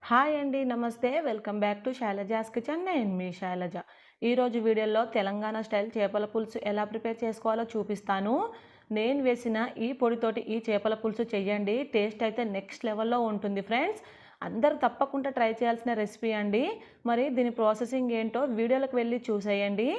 Hi అండి. నమస్తే. Welcome back to Shailaja's kitchen. నేను మీ శైలజ. ఈరోజు వీడియోలో తెలంగాణ స్టైల్ చేపల పులుసు ఎలా ప్రిపేర్ చేసుకోవాలో చూపిస్తాను. నేను వేసిన ఈ పొడితోటి ఈ చేపల పులుసు చెయ్యండి. టేస్ట్ అయితే నెక్స్ట్ లెవెల్లో ఉంటుంది ఫ్రెండ్స్. అందరూ తప్పకుండా ట్రై చేయాల్సిన రెసిపీ అండి. మరి దీని ప్రాసెసింగ్ ఏంటో వీడియోలోకి వెళ్ళి చూసేయండి.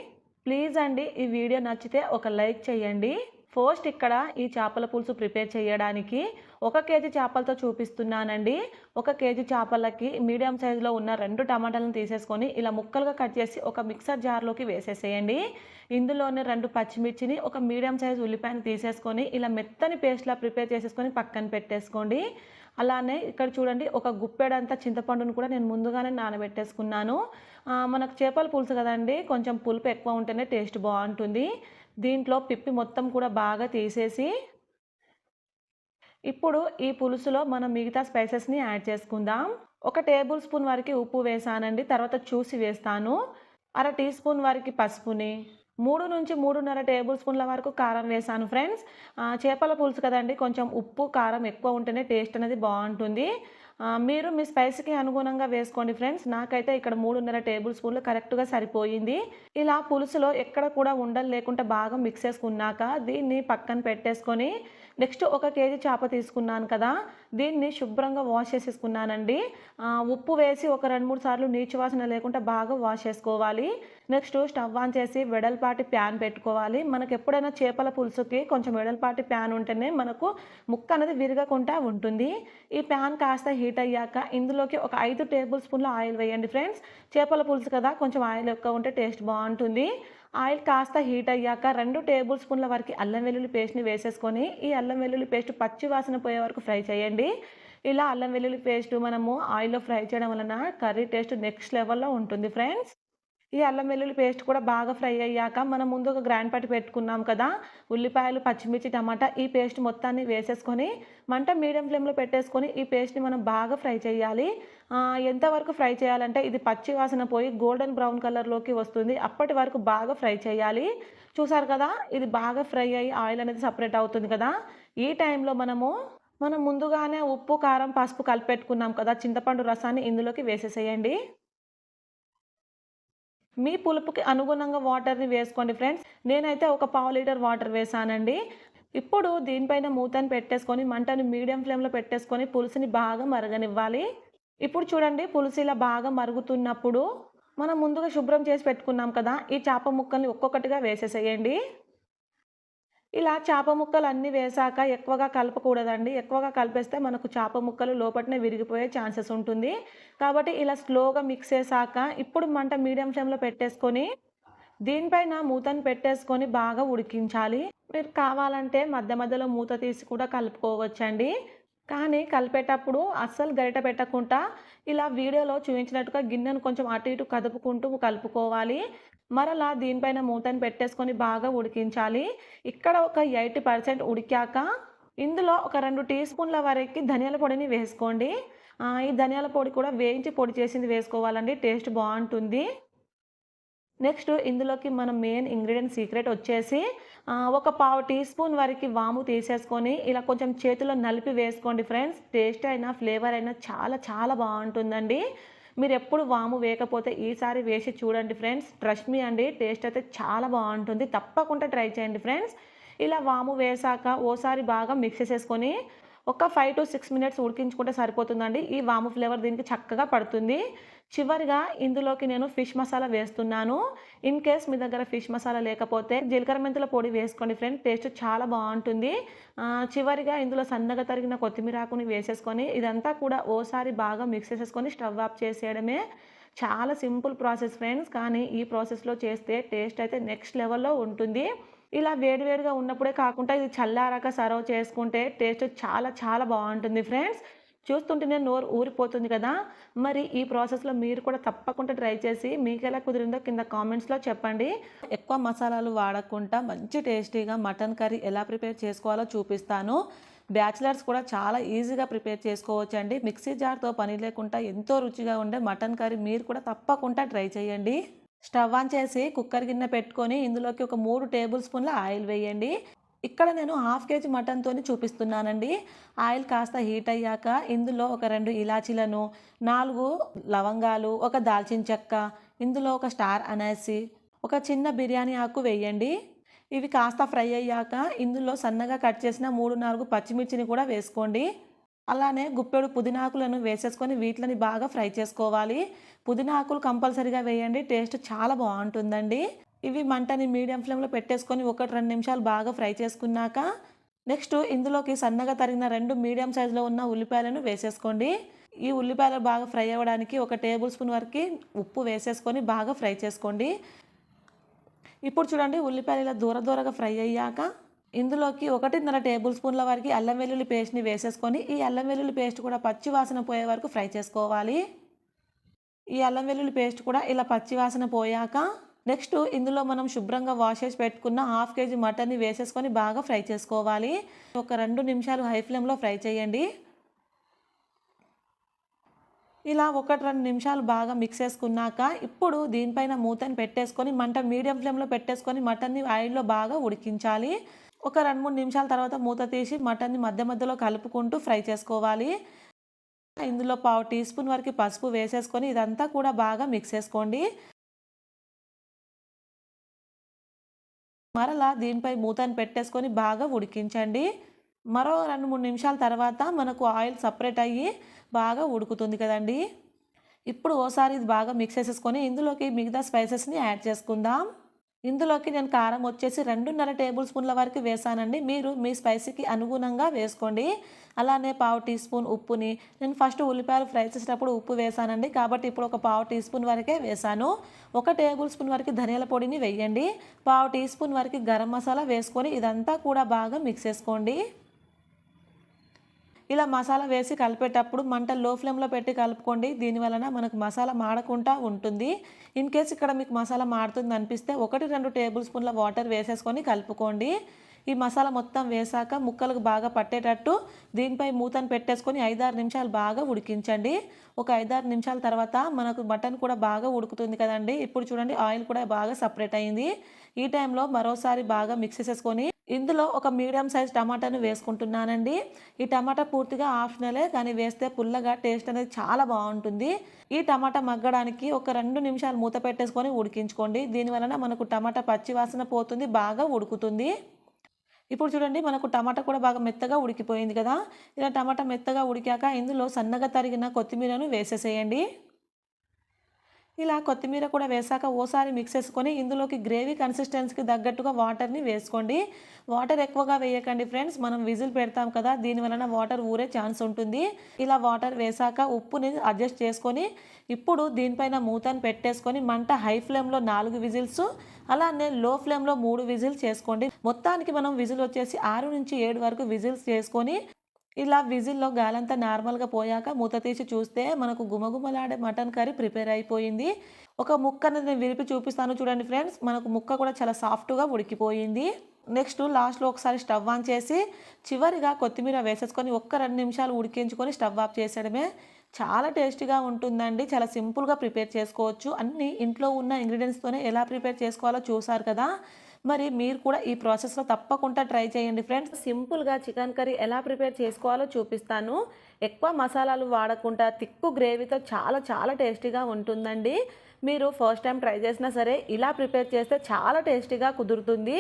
ప్లీజ్ అండి, ఈ వీడియో నచ్చితే ఒక లైక్ చేయండి. ఫస్ట్ ఇక్కడ ఈ చేపల పులుసు ప్రిపేర్ చేయడానికి 1 కేజీ చేపలతో చూపిస్తున్నానండి. 1 కేజీ చేపలకి మీడియం సైజులో ఉన్న 2 టమాటాలను తీసేసుకొని ఇలా ముక్కలుగా కట్ చేసి ఒక మిక్సర్ జార్లోకి వేసేసేయండి. ఇందులోనే 2 పచ్చిమిర్చిని, ఒక మీడియం సైజు ఉల్లిపాయను తీసేసుకొని ఇలా మెత్తని పేస్ట్లా ప్రిపేర్ చేసేసుకొని పక్కన పెట్టేసుకోండి. అలానే ఇక్కడ చూడండి, ఒక గుప్పెడంతా చింతపండును కూడా నేను ముందుగానే నానబెట్టేసుకున్నాను. మనకు చేపల పులుసు కదండి, కొంచెం పులుపు ఎక్కువ ఉంటేనే టేస్ట్ బాగుంటుంది. దీంట్లో పిప్పి మొత్తం కూడా బాగా తీసేసి ఇప్పుడు ఈ పులుసులో మనం మిగతా స్పైసెస్ని యాడ్ చేసుకుందాం. 1 టేబుల్ స్పూన్ వరకు ఉప్పు వేసానండి, తర్వాత చూసి వేస్తాను. అర టీ స్పూన్ వరకు పసుపుని, 3 నుంచి 3.5 టేబుల్ స్పూన్ల వరకు కారం వేసాను ఫ్రెండ్స్. చేపల పులుసు కదండి, కొంచెం ఉప్పు కారం ఎక్కువ ఉంటేనే టేస్ట్ అనేది బాగుంటుంది. మీరు మీ స్పైస్కి అనుగుణంగా వేసుకోండి ఫ్రెండ్స్. నాకైతే ఇక్కడ 3.5 టేబుల్ స్పూన్లు కరెక్ట్గా సరిపోయింది. ఇలా పులుసులో ఎక్కడ కూడా ఉండలు లేకుండా బాగా మిక్స్ చేసుకున్నాక దీన్ని పక్కన పెట్టేసుకొని నెక్స్ట్ 1 కేజీ చేప తీసుకున్నాను కదా, దీన్ని శుభ్రంగా వాష్ చేసేసుకున్నానండి. ఉప్పు వేసి ఒక 2-3 సార్లు నీచు వాసన లేకుండా బాగా వాష్ చేసుకోవాలి. నెక్స్ట్ స్టవ్ ఆన్ చేసి వెడల్పాటి ప్యాన్ పెట్టుకోవాలి. మనకు ఎప్పుడైనా చేపల పులుసుకి కొంచెం వెడల్పాటి ప్యాన్ ఉంటేనే మనకు ముక్క అనేది విరగకుండా ఉంటుంది. ఈ ప్యాన్ కాస్త హీట్ అయ్యాక ఇందులోకి ఒక 5 టేబుల్ స్పూన్ల ఆయిల్ వేయండి ఫ్రెండ్స్. చేపల పులుసు కదా, కొంచెం ఆయిల్ ఎక్కువ ఉంటే టేస్ట్ బాగుంటుంది. ఆయిల్ కాస్త హీట్ అయ్యాక 2 టేబుల్ స్పూన్ల వరకు అల్లం వెల్లుల్లి పేస్ట్ని వేసేసుకొని ఈ అల్లం వెల్లుల్లి పేస్ట్ పచ్చి వాసన పోయే వరకు ఫ్రై చేయండి. ఇలా అల్లం వెల్లుల్లి పేస్ట్ మనము ఆయిల్లో ఫ్రై చేయడం వలన కర్రీ టేస్ట్ నెక్స్ట్ లెవెల్లో ఉంటుంది ఫ్రెండ్స్. ఈ అల్లం వెల్లుల్లి పేస్ట్ కూడా బాగా ఫ్రై అయ్యాక మనం ముందుగా గ్రైండ్ పట్టి పెట్టుకున్నాం కదా, ఉల్లిపాయలు, పచ్చిమిర్చి, టమాటా, ఈ పేస్ట్ మొత్తాన్ని వేసేసుకొని మంట మీడియం ఫ్లేమ్లో పెట్టేసుకొని ఈ పేస్ట్ని మనం బాగా ఫ్రై చేయాలి. ఎంతవరకు ఫ్రై చేయాలంటే ఇది పచ్చి వాసన పోయి గోల్డెన్ బ్రౌన్ కలర్లోకి వస్తుంది, అప్పటి వరకు బాగా ఫ్రై చేయాలి. చూసారు కదా, ఇది బాగా ఫ్రై అయ్యి ఆయిల్ అనేది సపరేట్ అవుతుంది కదా, ఈ టైంలో మనం ముందుగానే ఉప్పు, కారం, పసుపు కలిపెట్టుకున్నాం కదా, చింతపండు రసాన్ని ఇందులోకి వేసేసేయండి. మీ పులుపుకి అనుగుణంగా వాటర్‌ని వేసుకోండి ఫ్రెండ్స్. నేనైతే ఒక పావు లీటర్ వాటర్ వేసానండి. ఇప్పుడు దీనిపైన మూతని పెట్టేసుకొని మంటని మీడియం ఫ్లేమ్‌లో పెట్టేసుకొని పులుసుని బాగా మరగనివ్వాలి. ఇప్పుడు చూడండి, పులుసు ఇలా బాగా మరుగుతున్నప్పుడు మనం ముందుగా శుభ్రం చేసి పెట్టుకున్నాం కదా, ఈ చేప ముక్కల్ని ఒక్కొక్కటిగా వేసేసేయండి. ఇలా చేప ముక్కలు అన్నీ వేశాక ఎక్కువగా కలపకూడదండి. ఎక్కువగా కలిపేస్తే మనకు చేప ముక్కలు లోపటనే విరిగిపోయే ఛాన్సెస్ ఉంటుంది. కాబట్టి ఇలా స్లోగా మిక్స్ చేశాక ఇప్పుడు మంట మీడియం ఫ్లేమ్‌లో పెట్టేసుకొని దీనిపైన మూతను పెట్టేసుకొని బాగా ఉడికించాలి. మీరు కావాలంటే మధ్య మధ్యలో మూత తీసి కూడా కలుపుకోవచ్చండి. కానీ కలిపేటప్పుడు అస్సలు గరిటె పెట్టకుండా ఇలా వీడియోలో చూపించినట్టుగా గిన్నెను కొంచెం అటు ఇటు కదుపుకుంటూ కలుపుకోవాలి. మరలా దీనిపైన మూతను పెట్టేసుకొని బాగా ఉడికించాలి. ఇక్కడ ఒక 80% ఉడికాక ఇందులో ఒక 2 టీ స్పూన్ల వరకి ధనియాల పొడిని వేసుకోండి. ఈ ధనియాల పొడి కూడా వేయించి పొడి చేసింది వేసుకోవాలండి, టేస్ట్ బావుంటుంది. నెక్స్ట్ ఇందులోకి మనం మెయిన్ ఇంగ్రీడియెంట్ సీక్రెట్ వచ్చేసి ఒక పావు టీ స్పూన్ వరకు వాము తీసేసుకొని ఇలా కొంచెం చేతిలో నలిపి వేసుకోండి ఫ్రెండ్స్. టేస్ట్ అయినా ఫ్లేవర్ అయినా చాలా చాలా బాగుంటుందండి. మీరు ఎప్పుడు వాము వేయకపోతే ఈసారి వేసి చూడండి ఫ్రెండ్స్. ట్రస్ట్ మీ అండి, టేస్ట్ అయితే చాలా బాగుంటుంది. తప్పకుండా ట్రై చేయండి ఫ్రెండ్స్. ఇలా వాము వేసాక ఓసారి బాగా మిక్స్ చేసేసుకొని ఒక 5-6 మినిట్స్ ఉడికించుకుంటే సరిపోతుందండి. ఈ వాము ఫ్లేవర్ దీనికి చక్కగా పడుతుంది. చివరిగా ఇందులోకి నేను ఫిష్ మసాలా వేస్తున్నాను. ఇన్ కేస్ మీ దగ్గర ఫిష్ మసాలా లేకపోతే జీలకర్ర మెంతుల పొడి వేసుకోండి ఫ్రెండ్స్, టేస్ట్ చాలా బాగుంటుంది. చివరిగా ఇందులో సన్నగా తరిగిన కొత్తిమీర ఆకుని వేసేసుకొని ఇదంతా కూడా ఓసారి బాగా మిక్స్ చేసేసుకొని స్టవ్ ఆఫ్ చేసేయడమే. చాలా సింపుల్ ప్రాసెస్ ఫ్రెండ్స్, కానీ ఈ ప్రాసెస్‌లో చేస్తే టేస్ట్ అయితే నెక్స్ట్ లెవెల్‌లో ఉంటుంది. ఇలా వేడివేడిగా ఉన్నప్పుడే కాకుండా ఇది చల్లారాక సర్వ్ చేసుకుంటే టేస్ట్ చాలా చాలా బాగుంటుంది ఫ్రెండ్స్. చూస్తుంటేనే నోరు ఊరిపోతుంది కదా. మరి ఈ ప్రాసెస్‌లో మీరు కూడా తప్పకుండా ట్రై చేసి మీకెలా కుదిరిందో కింద కామెంట్స్‌లో చెప్పండి. ఎక్కువ మసాలాలు వాడకుండా మంచి టేస్టీగా మటన్ కర్రీ ఎలా ప్రిపేర్ చేసుకోవాలో చూపిస్తాను. బ్యాచిలర్స్ కూడా చాలా ఈజీగా ప్రిపేర్ చేసుకోవచ్చండి. మిక్సీ జార్‌తో పని లేకుండా ఎంతో రుచిగా ఉండే మటన్ కర్రీ మీరు కూడా తప్పకుండా ట్రై చేయండి. స్టవ్ ఆన్ చేసి కుక్కర్ గిన్నె పెట్టుకొని ఇందులోకి ఒక 3 టేబుల్ స్పూన్ల ఆయిల్ వేయండి. ఇక్కడ నేను హాఫ్ కేజీ మటన్తోని చూపిస్తున్నానండి. ఆయిల్ కాస్త హీట్ అయ్యాక ఇందులో ఒక 2 ఇలాచీలను, 4 లవంగాలు, ఒక దాల్చిన చెక్క, ఇందులో ఒక స్టార్ అనాసి, ఒక చిన్న బిర్యానీ ఆకు వేయండి. ఇవి కాస్త ఫ్రై అయ్యాక ఇందులో సన్నగా కట్ చేసిన 3, 4 పచ్చిమిర్చిని కూడా వేసుకోండి. అలానే గుప్పెడు పుదీనాకులను వేసేసుకొని వీటిని బాగా ఫ్రై చేసుకోవాలి. పుదీనాకులు కంపల్సరీగా వేయండి, టేస్ట్ చాలా బాగుంటుందండి. ఇవి మంటని మీడియం ఫ్లేమ్లో పెట్టేసుకొని 1-2 నిమిషాలు బాగా ఫ్రై చేసుకున్నాక నెక్స్ట్ ఇందులోకి సన్నగా తరిగిన 2 మీడియం సైజులో ఉన్న ఉల్లిపాయలను వేసేసుకోండి. ఈ ఉల్లిపాయలు బాగా ఫ్రై అవ్వడానికి 1 టేబుల్ స్పూన్ వరకు ఉప్పు వేసేసుకొని బాగా ఫ్రై చేసుకోండి. ఇప్పుడు చూడండి ఉల్లిపాయలు ఇలా దూరగా ఫ్రై అయ్యాక ఇందులోకి 1.5 టేబుల్ స్పూన్ల వరకు అల్లం వెల్లుల్లి పేస్ట్ని వేసేసుకొని ఈ అల్లం వెల్లుల్లి పేస్ట్ కూడా పచ్చి వాసన పోయే వరకు ఫ్రై చేసుకోవాలి. ఈ అల్లం వెల్లుల్లి పేస్ట్ కూడా ఇలా పచ్చి వాసన పోయాక నెక్స్ట్ ఇందులో మనం శుభ్రంగా వాష్ చేసి పెట్టుకున్న హాఫ్ కేజీ మటన్ని వేసేసుకొని బాగా ఫ్రై చేసుకోవాలి. ఒక 2 నిమిషాలు హై ఫ్లేమ్లో ఫ్రై చేయండి. ఇలా 1-2 నిమిషాలు బాగా మిక్స్ చేసుకున్నాక ఇప్పుడు దీనిపైన మూతని పెట్టేసుకొని మంట మీడియం ఫ్లేమ్లో పెట్టేసుకొని మటన్ని ఆయిల్లో బాగా ఉడికించాలి. ఒక 2-3 నిమిషాల తర్వాత మూత తీసి మటన్ని మధ్యలో కలుపుకుంటూ ఫ్రై చేసుకోవాలి. ఇందులో 1/2 టీ స్పూన్ వరకు పసుపు వేసేసుకొని ఇదంతా కూడా బాగా మిక్స్ చేసుకోండి. మరలా దీనిపై మూతని పెట్టేసుకొని బాగా ఉడికించండి. మరో 2-3 నిమిషాల తర్వాత మనకు ఆయిల్ సపరేట్ అయ్యి బాగా ఉడుకుతుంది కదండి. ఇప్పుడు ఓసారి ఇది బాగా మిక్స్ చేసేసుకొని ఇందులోకి మిగతా స్పైసెస్ని యాడ్ చేసుకుందాం. ఇందులోకి నేను కారం వచ్చేసి 2.5 టేబుల్ స్పూన్ల వరకు వేసానండి. మీరు మీ స్పైసీకి అనుగుణంగా వేసుకోండి. అలానే 1/2 టీ స్పూన్ ఉప్పుని నేను ఫస్ట్ ఉల్లిపాయలు ఫ్రై చేసేటప్పుడు ఉప్పు వేసానండి, కాబట్టి ఇప్పుడు ఒక 1/2 టీ స్పూన్ వరకే వేసాను. 1 టేబుల్ స్పూన్ వరకు ధనియాల పొడిని వేయండి. 1/2 టీ స్పూన్ వరకు గరం మసాలా వేసుకొని ఇదంతా కూడా బాగా మిక్స్ చేసుకోండి. ఇలా మసాలా వేసి కలిపేటప్పుడు మంట లో ఫ్లేమ్లో పెట్టి కలుపుకోండి. దీనివలన మనకు మసాలా మాడకుండా ఉంటుంది. ఇన్ కేస్ ఇక్కడ మీకు మసాలా మాడుతుంది అనిపిస్తే 1-2 టేబుల్ స్పూన్ల వాటర్ వేసేసుకొని కలుపుకోండి. ఈ మసాలా మొత్తం వేసాక ముక్కలకు బాగా పట్టేటట్టు దీనిపై మూతను పెట్టేసుకొని 5-6 నిమిషాలు బాగా ఉడికించండి. ఒక 5-6 నిమిషాల తర్వాత మనకు మటన్ కూడా బాగా ఉడుకుతుంది కదండి. ఇప్పుడు చూడండి ఆయిల్ కూడా బాగా సపరేట్ అయింది. ఈ టైంలో మరోసారి బాగా మిక్స్ చేసేసుకొని ఇందులో ఒక మీడియం సైజ్ టమాటాను వేసుకుంటున్నానండి. ఈ టమాటా పూర్తిగా ఆప్షనలే, కానీ వేస్తే పుల్లగా టేస్ట్ అనేది చాలా బాగుంటుంది. ఈ టమాటా మగ్గడానికి ఒక 2 నిమిషాలు మూత పెట్టేసుకొని ఉడికించుకోండి. దీనివలన మనకు టమాటా పచ్చి వాసన పోతుంది, బాగా ఉడుకుతుంది. ఇప్పుడు చూడండి మనకు టమాటా కూడా బాగా మెత్తగా ఉడికిపోయింది కదా. ఇలా టమాటా మెత్తగా ఉడికాక ఇందులో సన్నగా తరిగిన కొత్తిమీరను వేసేసేయండి. ఇలా కొత్తిమీర కూడా వేసాక ఓసారి మిక్స్ చేసుకొని ఇందులోకి గ్రేవీ కన్సిస్టెన్సీకి తగ్గట్టుగా వాటర్ని వేసుకోండి. వాటర్ ఎక్కువగా వేయకండి ఫ్రెండ్స్, మనం విజిల్ పెడతాం కదా, దీనివలన వాటర్ ఊరే ఛాన్స్ ఉంటుంది. ఇలా వాటర్ వేసాక ఉప్పుని అడ్జస్ట్ చేసుకొని ఇప్పుడు దీనిపైన మూతను పెట్టేసుకొని మంట హై ఫ్లేమ్లో 4 విజిల్స్, అలానే లో ఫ్లేమ్లో 3 విజిల్స్ చేసుకోండి. మొత్తానికి మనం విజిల్ వచ్చేసి 6 నుంచి 7 వరకు విజిల్స్ చేసుకొని ఇలా విజిల్‌లో గాలంతా నార్మల్‌గా పోయాక మూత తీసి చూస్తే మనకు గుమగుమలాడే మటన్ కర్రీ ప్రిపేర్ అయిపోయింది. ఒక ముక్కని నేను విరిపి చూపిస్తాను చూడండి ఫ్రెండ్స్. మనకు ముక్క కూడా చాలా సాఫ్ట్‌గా ఉడికిపోయింది. నెక్స్ట్ లాస్ట్‌లో ఒకసారి స్టవ్ ఆన్ చేసి చివరిగా కొత్తిమీర వేసేసుకొని 2 నిమిషాలు ఉడికించుకొని స్టవ్ ఆఫ్ చేసేయడమే. చాలా టేస్టీగా ఉంటుందండి. చాలా సింపుల్‌గా ప్రిపేర్ చేసుకోవచ్చు. అన్నీ ఇంట్లో ఉన్న ఇంగ్రీడియెంట్స్‌తోనే ఎలా ప్రిపేర్ చేసుకోవాలో చూసారు కదా. మరి మీరు కూడా ఈ ప్రాసెస్‌లో తప్పకుండా ట్రై చేయండి ఫ్రెండ్స్. సింపుల్‌గా చికెన్ కర్రీ ఎలా ప్రిపేర్ చేసుకోవాలో చూపిస్తాను. ఎక్కువ మసాలాలు వాడకుండా తిక్కు గ్రేవీతో చాలా టేస్టీగా ఉంటుందండి. మీరు ఫస్ట్ టైం ట్రై చేసినా సరే ఇలా ప్రిపేర్ చేస్తే చాలా టేస్టీగా కుదురుతుంది.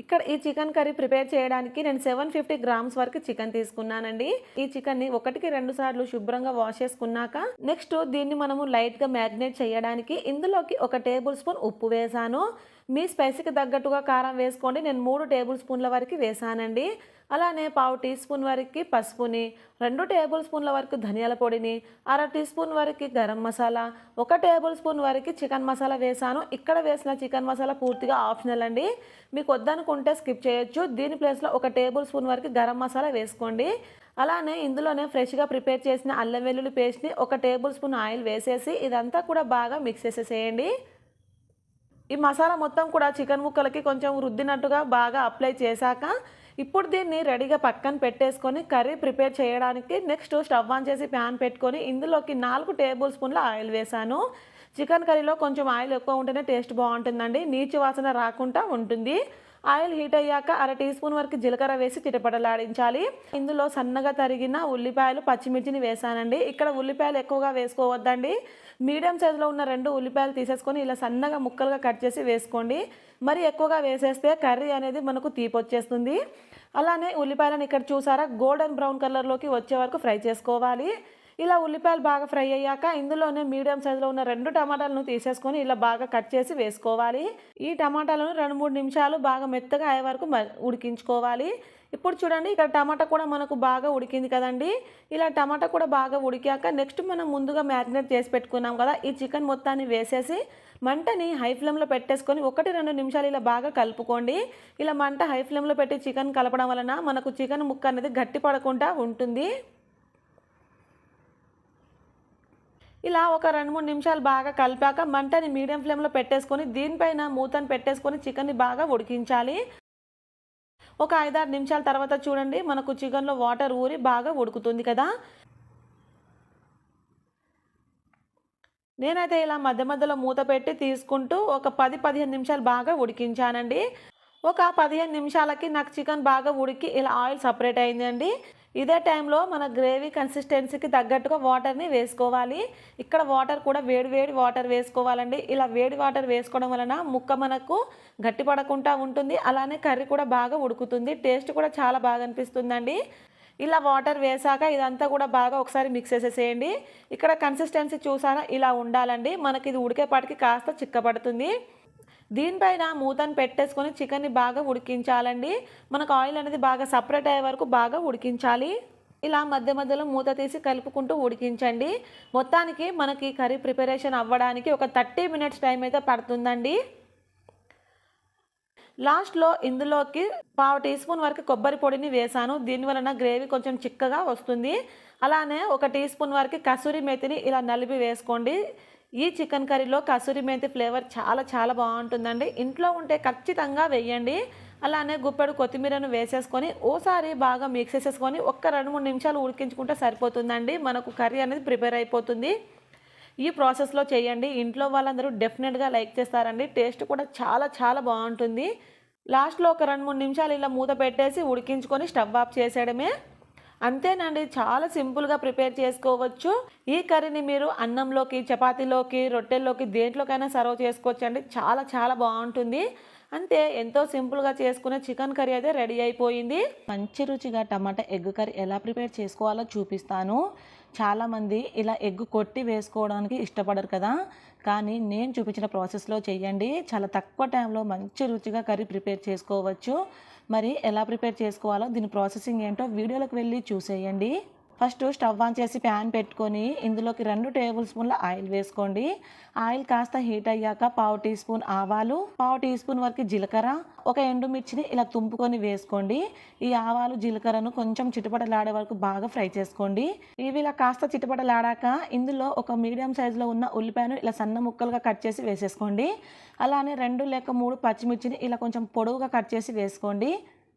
ఇక్కడ ఈ చికెన్ కర్రీ ప్రిపేర్ చేయడానికి నేను 750 గ్రామ్స్ వరకు చికెన్ తీసుకున్నానండి. ఈ చికెన్ని 1-2 సార్లు శుభ్రంగా వాష్ చేసుకున్నాక నెక్స్ట్ దీన్ని మనము లైట్గా మ్యారినేట్ చేయడానికి ఇందులోకి 1 టేబుల్ స్పూన్ ఉప్పు వేసాను. మీ స్పైసీకి తగ్గట్టుగా కారం వేసుకోండి. నేను 3 టేబుల్ స్పూన్ల వరకు వేసానండి. అలానే 1/2 టీ స్పూన్ వరకు పసుపుని, 2 టేబుల్ స్పూన్ల వరకు ధనియాల పొడిని, 1/2 టీ స్పూన్ వరకు గరం మసాలా, 1 టేబుల్ స్పూన్ వరకు చికెన్ మసాలా వేసాను. ఇక్కడ వేసిన చికెన్ మసాలా పూర్తిగా ఆప్షనల్ అండి. మీకు వద్దనుకుంటే స్కిప్ చేయొచ్చు. దీని ప్లేస్లో 1 టేబుల్ స్పూన్ వరకు గరం మసాలా వేసుకోండి. అలానే ఇందులోనే ఫ్రెష్గా ప్రిపేర్ చేసిన అల్లం వెల్లుల్లి పేస్ట్ని 1 టేబుల్ స్పూన్ ఆయిల్ వేసేసి ఇదంతా కూడా బాగా మిక్స్ చేసేసేయండి. ఈ మసాలా మొత్తం కూడా చికెన్ ముక్కలకి కొంచెం రుద్దినట్టుగా బాగా అప్లై చేశాక ఇప్పుడు దీన్ని రెడీగా పక్కన పెట్టేసుకొని కర్రీ ప్రిపేర్ చేయడానికి నెక్స్ట్ స్టవ్ ఆన్ చేసి ప్యాన్ పెట్టుకొని ఇందులోకి 4 టేబుల్ స్పూన్ల ఆయిల్ వేసాను. చికెన్ కర్రీలో కొంచెం ఆయిల్ ఎక్కువ ఉంటేనే టేస్ట్ బాగుంటుందండి, నీచు వాసన రాకుండా ఉంటుంది. ఆయిల్ హీట్ అయ్యాక అర టీ స్పూన్ వరకు జీలకర్ర వేసి చిటపటలాడించాలి. ఇందులో సన్నగా తరిగిన ఉల్లిపాయలు, పచ్చిమిర్చిని వేసానండి. ఇక్కడ ఉల్లిపాయలు ఎక్కువగా వేసుకోవద్దండి. మీడియం సైజులో ఉన్న 2 ఉల్లిపాయలు తీసేసుకొని ఇలా సన్నగా ముక్కలుగా కట్ చేసి వేసుకోండి. మరి ఎక్కువగా వేసేస్తే కర్రీ అనేది మనకు తీపొచ్చేస్తుంది. అలానే ఉల్లిపాయలను ఇక్కడ చూసారా గోల్డెన్ బ్రౌన్ కలర్లోకి వచ్చే వరకు ఫ్రై చేసుకోవాలి. ఇలా ఉల్లిపాయలు బాగా ఫ్రై అయ్యాక ఇందులోనే మీడియం సైజులో ఉన్న 2 టమాటాలను తీసేసుకొని ఇలా బాగా కట్ చేసి వేసుకోవాలి. ఈ టమాటాలను 2-3 నిమిషాలు బాగా మెత్తగా అయ్యే వరకు ఉడికించుకోవాలి. ఇప్పుడు చూడండి ఇక్కడ టమాటా కూడా మనకు బాగా ఉడికింది కదండి. ఇలా టమాటా కూడా బాగా ఉడికాక నెక్స్ట్ మనం ముందుగా మ్యారినేట్ చేసి పెట్టుకున్నాం కదా, ఈ చికెన్ మొత్తాన్ని వేసేసి మంటని హై ఫ్లేమ్లో పెట్టేసుకొని 1-2 నిమిషాలు ఇలా బాగా కలుపుకోండి. ఇలా మంట హై ఫ్లేమ్లో పెట్టి చికెన్ కలపడం వలన మనకు చికెన్ ముక్క అనేది గట్టి పడకుండా ఉంటుంది. ఇలా ఒక 2-3 నిమిషాలు బాగా కలిపాక మంటని మీడియం ఫ్లేమ్లో పెట్టేసుకొని దీనిపైన మూతను పెట్టేసుకొని చికెన్ని బాగా ఉడికించాలి. ఒక 5-6 నిమిషాల తర్వాత చూడండి మనకు చికెన్లో వాటర్ ఊరి బాగా ఉడుకుతుంది కదా. నేనైతే ఇలా మధ్య మధ్యలో మూత పెట్టి తీసుకుంటూ ఒక 10-15 నిమిషాలు బాగా ఉడికించానండి. ఒక 15 నిమిషాలకి నాకు చికెన్ బాగా ఉడికి ఇలా ఆయిల్ సపరేట్ అయిందండి. ఇదే టైంలో మన గ్రేవీ కన్సిస్టెన్సీకి తగ్గట్టుగా వాటర్ని వేసుకోవాలి. ఇక్కడ వాటర్ కూడా వేడి వాటర్ వేసుకోవాలండి. ఇలా వేడి వాటర్ వేసుకోవడం వలన ముక్క మనకు గట్టి పడకుండా ఉంటుంది. అలానే కర్రీ కూడా బాగా ఉడుకుతుంది. టేస్ట్ కూడా చాలా బాగా అనిపిస్తుందండి. ఇలా వాటర్ వేసాక ఇదంతా కూడా బాగా ఒకసారి మిక్స్ చేసేసేయండి. ఇక్కడ కన్సిస్టెన్సీ చూసారా ఇలా ఉండాలండి. మనకి ఇది ఉడికేపాటికి కాస్త చిక్కబడుతుంది. దీనిపైన మూతను పెట్టేసుకొని చికెన్ని బాగా ఉడికించాలండి. మనకు ఆయిల్ అనేది బాగా సపరేట్ అయ్యే వరకు బాగా ఉడికించాలి. ఇలా మధ్య మధ్యలో మూత తీసి కలుపుకుంటూ ఉడికించండి. మొత్తానికి మనకి కర్రీ ప్రిపరేషన్ అవ్వడానికి ఒక 30 మినిట్స్ టైం అయితే పడుతుందండి. లాస్ట్లో ఇందులోకి 1/2 టీ స్పూన్ వరకు కొబ్బరి పొడిని వేసాను. దీనివలన గ్రేవీ కొంచెం చిక్కగా వస్తుంది. అలానే 1 టీ స్పూన్ వరకు కసూరి మేతిని ఇలా నలిపి వేసుకోండి. ఈ చికెన్ కర్రీలో కసూరి మేతి ఫ్లేవర్ చాలా బాగుంటుందండి. ఇంట్లో ఉంటే ఖచ్చితంగా వేయండి. అలానే గుప్పెడు కొత్తిమీరను వేసేసుకొని ఓసారి బాగా మిక్స్ చేసేసుకొని ఒక 2-3 నిమిషాలు ఉడికించుకుంటే సరిపోతుందండి. మనకు కర్రీ అనేది ప్రిపేర్ అయిపోతుంది. ఈ ప్రాసెస్లో చేయండి. ఇంట్లో వాళ్ళందరూ డెఫినెట్గా లైక్ చేస్తారండి. టేస్ట్ కూడా చాలా బాగుంటుంది. లాస్ట్లో ఒక 2-3 నిమిషాలు ఇలా మూత పెట్టేసి ఉడికించుకొని స్టవ్ ఆఫ్ చేసేయడమే. అంతేనండి, చాలా సింపుల్గా ప్రిపేర్ చేసుకోవచ్చు. ఈ కర్రీని మీరు అన్నంలోకి, చపాతీలోకి, రొట్టెల్లోకి దేంట్లోకైనా సర్వ్ చేసుకోవచ్చండి. చాలా బాగుంటుంది. అంతే, ఎంతో సింపుల్గా చేసుకునే చికెన్ కర్రీ అయితే రెడీ అయిపోయింది. మంచి రుచిగా టమాటా ఎగ్ కర్రీ ఎలా ప్రిపేర్ చేసుకోవాలో చూపిస్తాను. చాలామంది ఇలా ఎగ్ కొట్టి వేసుకోవడానికి ఇష్టపడరు కదా, కానీ నేను చూపించిన ప్రాసెస్లో చేయండి. చాలా తక్కువ టైంలో మంచి రుచిగా కర్రీ ప్రిపేర్ చేసుకోవచ్చు. మరి ఎలా ప్రిపేర్ చేసుకోవాలో దీని ప్రాసెసింగ్ ఏంటో వీడియోలోకి వెళ్ళి చూసేయండి. ఫస్ట్ స్టవ్ ఆన్ చేసి ప్యాన్ పెట్టుకొని ఇందులోకి 2 టేబుల్ స్పూన్ల ఆయిల్ వేసుకోండి. ఆయిల్ కాస్త హీట్ అయ్యాక 1/2 టీ స్పూన్ ఆవాలు, 1/2 టీ స్పూన్ వరకు జీలకర్ర, ఒక ఎండుమిర్చిని ఇలా తుంపుకొని వేసుకోండి. ఈ ఆవాలు జీలకర్రను కొంచెం చిటపటలాడే వరకు బాగా ఫ్రై చేసుకోండి. ఇవి ఇలా కాస్త చిటపటలాడాక ఇందులో ఒక మీడియం సైజులో ఉన్న ఉల్లిపాయను ఇలా సన్న ముక్కలుగా కట్ చేసి వేసేసుకోండి. అలానే 2 లేక 3 పచ్చిమిర్చిని ఇలా కొంచెం పొడవుగా కట్ చేసి వేసుకోండి.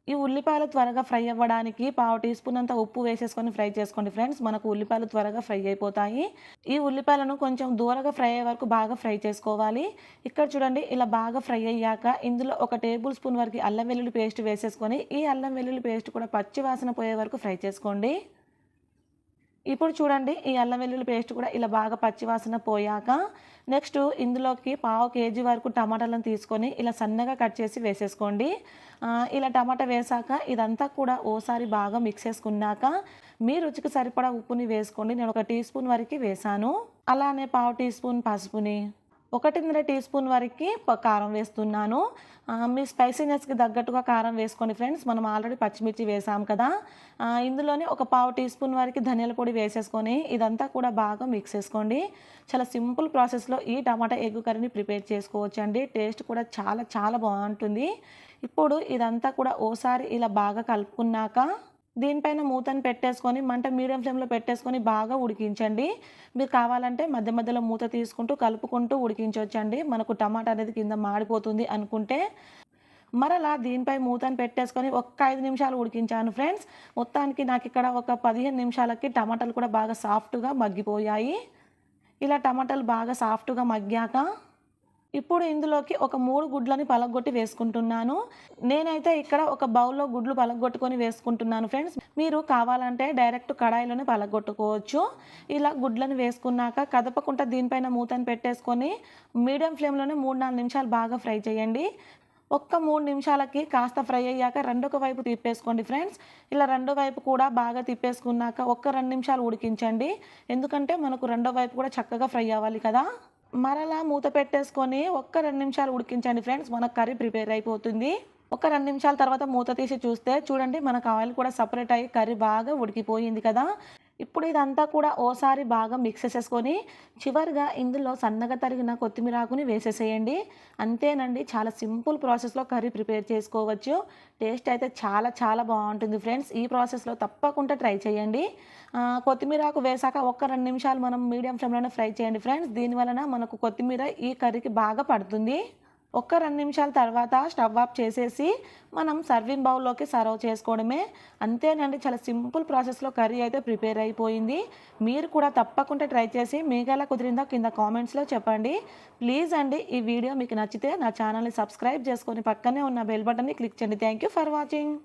ఈ ఉల్లిపాయలు త్వరగా ఫ్రై అవ్వడానికి 1/2 టీ స్పూన్ అంత ఉప్పు వేసేసుకొని ఫ్రై చేసుకోండి ఫ్రెండ్స్. మనకు ఉల్లిపాయలు త్వరగా ఫ్రై అయిపోతాయి. ఈ ఉల్లిపాయలను కొంచెం దూరగా ఫ్రై అయ్యే వరకు బాగా ఫ్రై చేసుకోవాలి. ఇక్కడ చూడండి ఇలా బాగా ఫ్రై అయ్యాక ఇందులో 1 టేబుల్ స్పూన్ వరకు అల్లం వెల్లుల్లి పేస్ట్ వేసేసుకొని ఈ అల్లం వెల్లుల్లి పేస్ట్ కూడా పచ్చి వాసన పోయే వరకు ఫ్రై చేసుకోండి. ఇప్పుడు చూడండి ఈ అల్లం వెల్లుల్లి పేస్ట్ కూడా ఇలా బాగా పచ్చివాసన పోయాక నెక్స్ట్ ఇందులోకి 1/2 కేజీ వరకు టమాటాలను తీసుకొని ఇలా సన్నగా కట్ చేసి వేసేసుకోండి. ఇలా టమాటా వేసాక ఇదంతా కూడా ఓసారి బాగా మిక్స్ చేసుకున్నాక మీ రుచికి సరిపడా ఉప్పుని వేసుకోండి. నేను 1 టీ స్పూన్ వరకు వేసాను. అలానే 1/2 టీ స్పూన్ పసుపుని, 1.5 టీ స్పూన్ వరకు కారం వేస్తున్నాను. మీ స్పైసీనెస్కి తగ్గట్టుగా కారం వేసుకోండి ఫ్రెండ్స్. మనం ఆల్రెడీ పచ్చిమిర్చి వేసాం కదా. ఇందులోనే ఒక 1/2 టీ స్పూన్ వరకు ధనియాల పొడి వేసేసుకొని ఇదంతా కూడా బాగా మిక్స్ చేసుకోండి. చాలా సింపుల్ ప్రాసెస్లో ఈ టమాటా ఎగ్ కర్రీని ప్రిపేర్ చేసుకోవచ్చు అండి. టేస్ట్ కూడా చాలా బాగుంటుంది. ఇప్పుడు ఇదంతా కూడా ఓసారి ఇలా బాగా కలుపుకున్నాక దీనిపైన మూతను పెట్టేసుకొని మంట మీడియం ఫ్లేమ్లో పెట్టేసుకొని బాగా ఉడికించండి. మీరు కావాలంటే మధ్య మధ్యలో మూత తీసుకుంటూ కలుపుకుంటూ ఉడికించవచ్చండి. మనకు టమాటా అనేది కింద మాడిపోతుంది అనుకుంటే మరలా దీనిపై మూతను పెట్టేసుకొని ఒక 5 నిమిషాలు ఉడికించాను ఫ్రెండ్స్. మొత్తానికి నాకు ఇక్కడ ఒక 15 నిమిషాలకి టమాటాలు కూడా బాగా సాఫ్ట్గా మగ్గిపోయాయి. ఇలా టమాటాలు బాగా సాఫ్ట్గా మగ్గాక ఇప్పుడు ఇందులోకి ఒక 3 గుడ్లని పలగ్గొట్టి వేసుకుంటున్నాను. నేనైతే ఇక్కడ ఒక బౌల్‌లో గుడ్లు పలగ్గొట్టుకొని వేసుకుంటున్నాను ఫ్రెండ్స్. మీరు కావాలంటే డైరెక్ట్ కడాయిలోనే పలగ్గొట్టుకోవచ్చు. ఇలా గుడ్లను వేసుకున్నాక కదపకుండా దీనిపైన మూతను పెట్టేసుకొని మీడియం ఫ్లేమ్‌లోనే 3, 4 నిమిషాలు బాగా ఫ్రై చేయండి. ఒక్క 3 నిమిషాలకి కాస్త ఫ్రై అయ్యాక రెండొక వైపు తిప్పేసుకోండి ఫ్రెండ్స్. ఇలా రెండో వైపు కూడా బాగా తిప్పేసుకున్నాక ఒక్క 2 నిమిషాలు ఉడికించండి. ఎందుకంటే మనకు రెండో వైపు కూడా చక్కగా ఫ్రై అవ్వాలి కదా! మరలా మూత పెట్టేసుకొని ఒక్క 2 నిమిషాలు ఉడికించండి ఫ్రెండ్స్. మన కర్రీ ప్రిపేర్ అయిపోతుంది. ఒక 2 నిమిషాల తర్వాత మూత తీసి చూస్తే చూడండి మనకు ఆయిల్ కూడా సెపరేట్ అయ్యి కర్రీ బాగా ఉడికిపోయింది కదా! ఇప్పుడు ఇదంతా కూడా ఓసారి బాగా మిక్స్ చేసేసుకొని చివరిగా ఇందులో సన్నగా తరిగిన కొత్తిమీర ఆకుని వేసేసేయండి. అంతేనండి, చాలా సింపుల్ ప్రాసెస్‌లో కర్రీ ప్రిపేర్ చేసుకోవచ్చు. టేస్ట్ అయితే చాలా చాలా బావుంటుంది ఫ్రెండ్స్. ఈ ప్రాసెస్‌లో తప్పకుండా ట్రై చేయండి. కొత్తిమీర ఆకు వేశాక ఒక్క 2 నిమిషాలు మనం మీడియం ఫ్లేమ్‌లోనే ఫ్రై చేయండి ఫ్రెండ్స్. దీని వలన మనకు కొత్తిమీర ఈ కర్రీకి బాగా పడుతుంది. ఒక్క 2 నిమిషాల తర్వాత స్టవ్ ఆఫ్ చేసేసి మనం సర్వింగ్ బౌల్‌లోకి సర్వ్ చేసుకోవడమే. అంతేనండి, చాలా సింపుల్ ప్రాసెస్‌లో కర్రీ అయితే ప్రిపేర్ అయిపోయింది. మీరు కూడా తప్పకుండా ట్రై చేసి మీకెలా కుదిరిందో కింద కామెంట్స్‌లో చెప్పండి. ప్లీజ్ అండి, ఈ వీడియో మీకు నచ్చితే నా ఛానల్‌ని సబ్స్క్రైబ్ చేసుకొని పక్కనే ఉన్న బెల్ బటన్‌ని క్లిక్ చేయండి. Thank you for watching.